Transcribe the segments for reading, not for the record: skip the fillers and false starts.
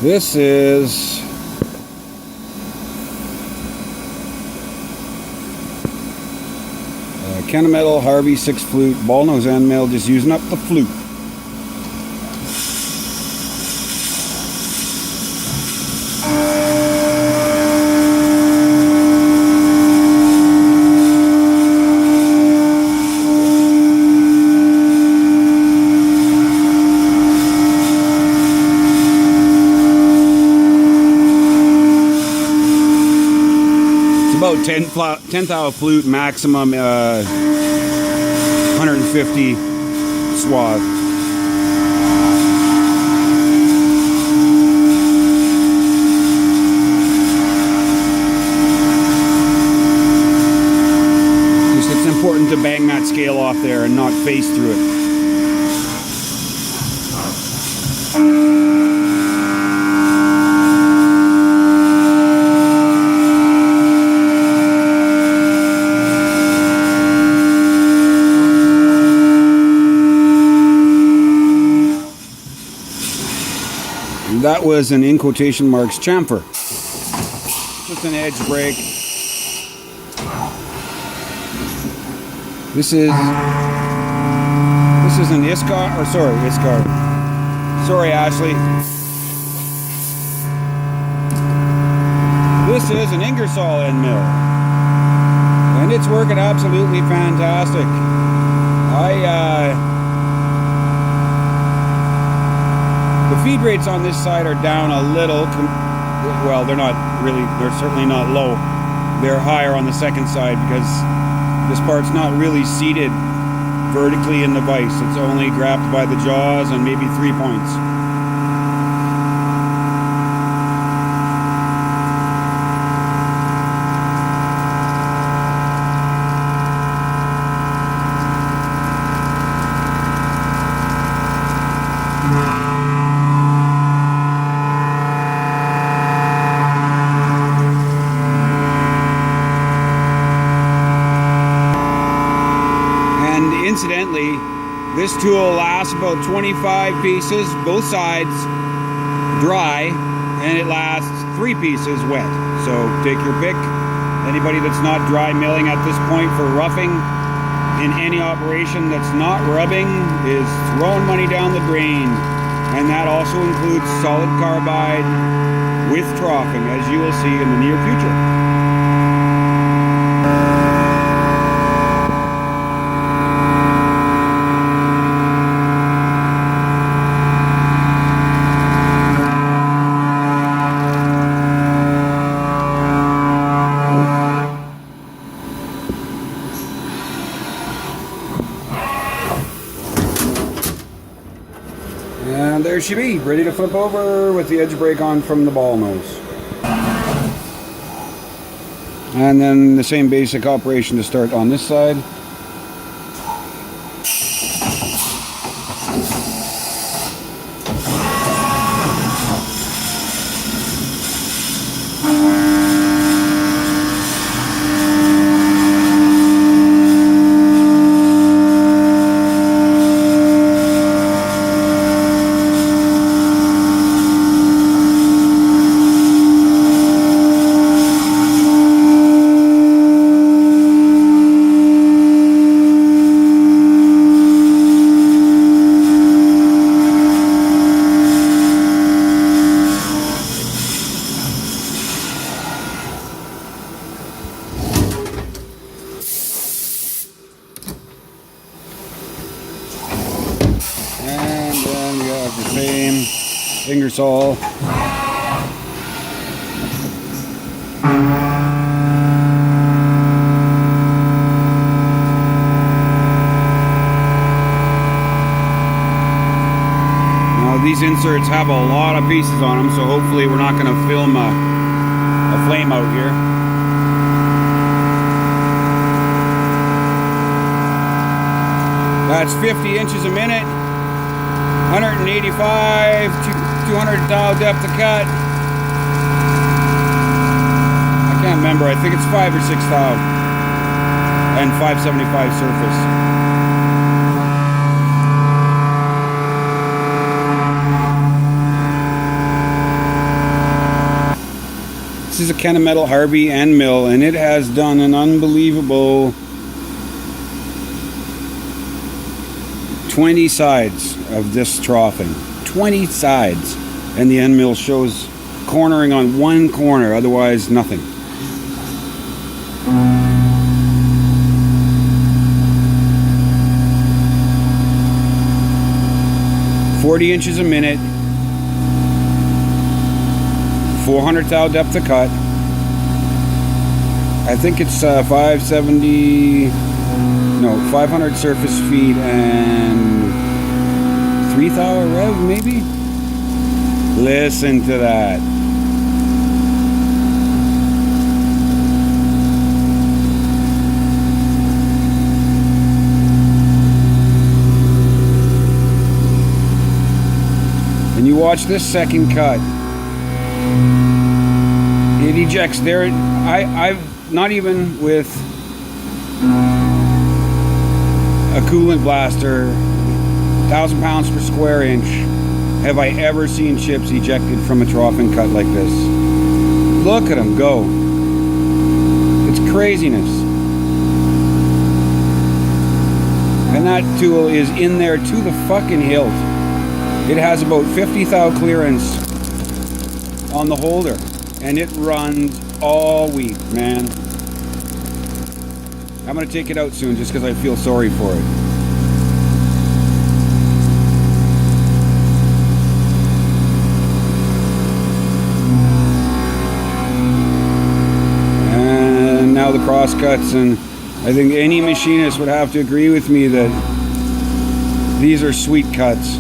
This is Kennametal Harvey 6 flute, ball nose end mill, just using up the flute. About 10 thou flute, maximum 150 swath. Just it's important to bang that scale off there and not face through it. That was an, in quotation marks, chamfer. Just an edge break. This is an Iscar, or sorry, Iscar. Sorry, Ashley. This is an Ingersoll end mill. And it's working absolutely fantastic. The feed rates on this side are down a little. Well, they're not really, they're certainly not low. They're higher on the second side because this part's not really seated vertically in the vise. It's only grabbed by the jaws and maybe 3 points. Incidentally, this tool lasts about 25 pieces, both sides dry, and it lasts 3 pieces wet. So take your pick. Anybody that's not dry milling at this point for roughing in any operation that's not rubbing is throwing money down the drain. And that also includes solid carbide with troughing, as you will see in the near future. And there she be, ready to flip over with the edge brake on from the ball nose. And then the same basic operation to start on this side. The same Ingersoll. Now these inserts have a lot of pieces on them, so hopefully we're not going to film a flame out here. That's 50 inches a minute. 185 to 200 thou depth of cut. I can't remember. I think it's 5 or 6 thou. And 575 surface. Kennametal Harvey end mill, and it has done an unbelievable 20 sides of this troughing. 20 sides. And the end mill shows cornering on one corner, otherwise nothing. "40 inches a minute, 400 thou depth of cut. I think it's 500 surface feet and 3 thou rev, maybe? Listen to that. And you watch this second cut. It ejects there. I've not even with a coolant blaster, 1,000 pounds per square inch, have I ever seen chips ejected from a troughing cut like this. Look at them go. It's craziness. And that tool is in there to the fucking hilt. It has about 50 thou clearance on the holder, and it runs all week, man. I'm gonna take it out soon just because I feel sorry for it. And now the cross cuts, and I think any machinist would have to agree with me that these are sweet cuts.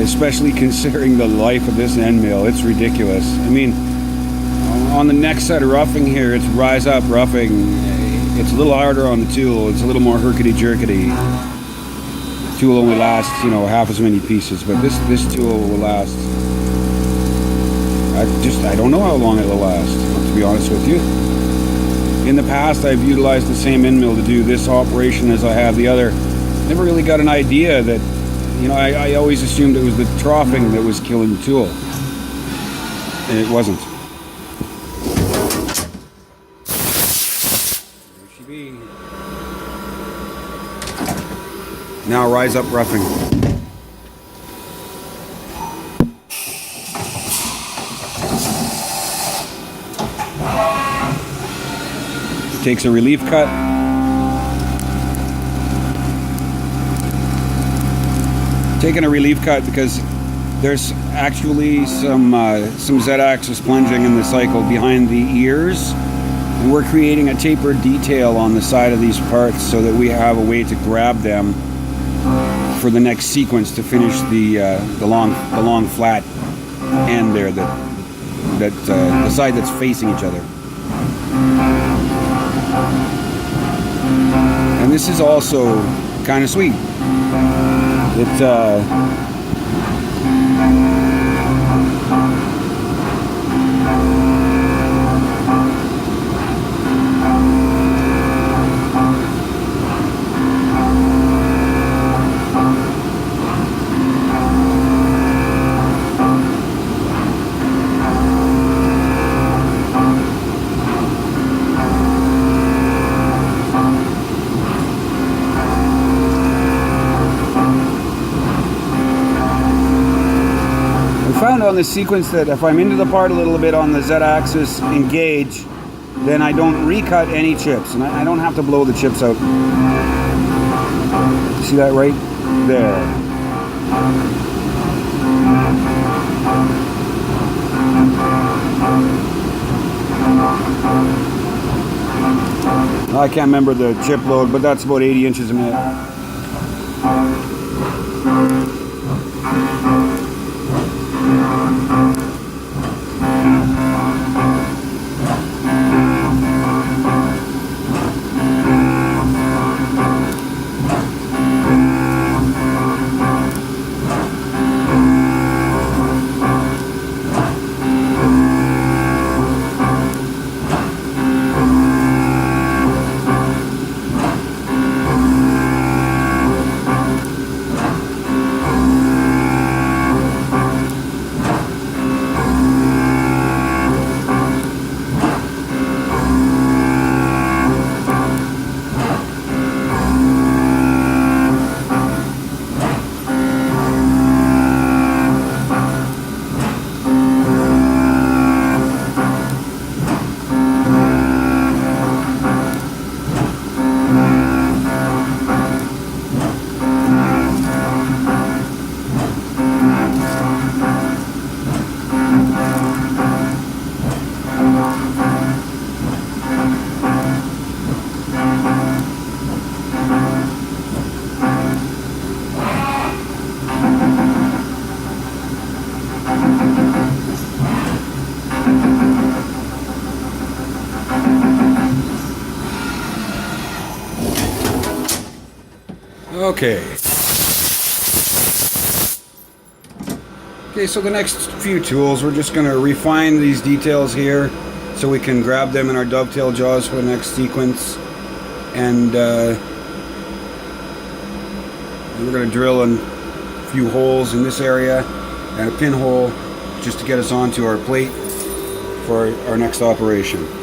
Especially considering the life of this end mill. It's ridiculous. I mean, on the next set of roughing here, it's rise up roughing. It's a little harder on the tool. It's a little more herkety-jerkety. The tool only lasts, half as many pieces, but this tool will last. I don't know how long it'll last, to be honest with you. In the past, I've utilized the same end mill to do this operation as I have the other. Never really got an idea that, I always assumed it was the troughing that was killing the tool. And it wasn't. There she be. Now rise up roughing. Takes a relief cut. Taking a relief cut because there's actually some Z-axis plunging in the cycle behind the ears, and we're creating a tapered detail on the side of these parts so that we have a way to grab them for the next sequence to finish the long flat end there, that the side that's facing each other. And this is also kind of sweet. It found on this sequence that if I'm into the part a little bit on the Z-axis engage, then I don't recut any chips, and I don't have to blow the chips out. See that right there? I can't remember the chip load, but that's about 80 inches a minute. Okay. Okay, so the next few tools, we're just going to refine these details here so we can grab them in our dovetail jaws for the next sequence. And we're going to drill a few holes in this area and a pinhole just to get us onto our plate for our next operation.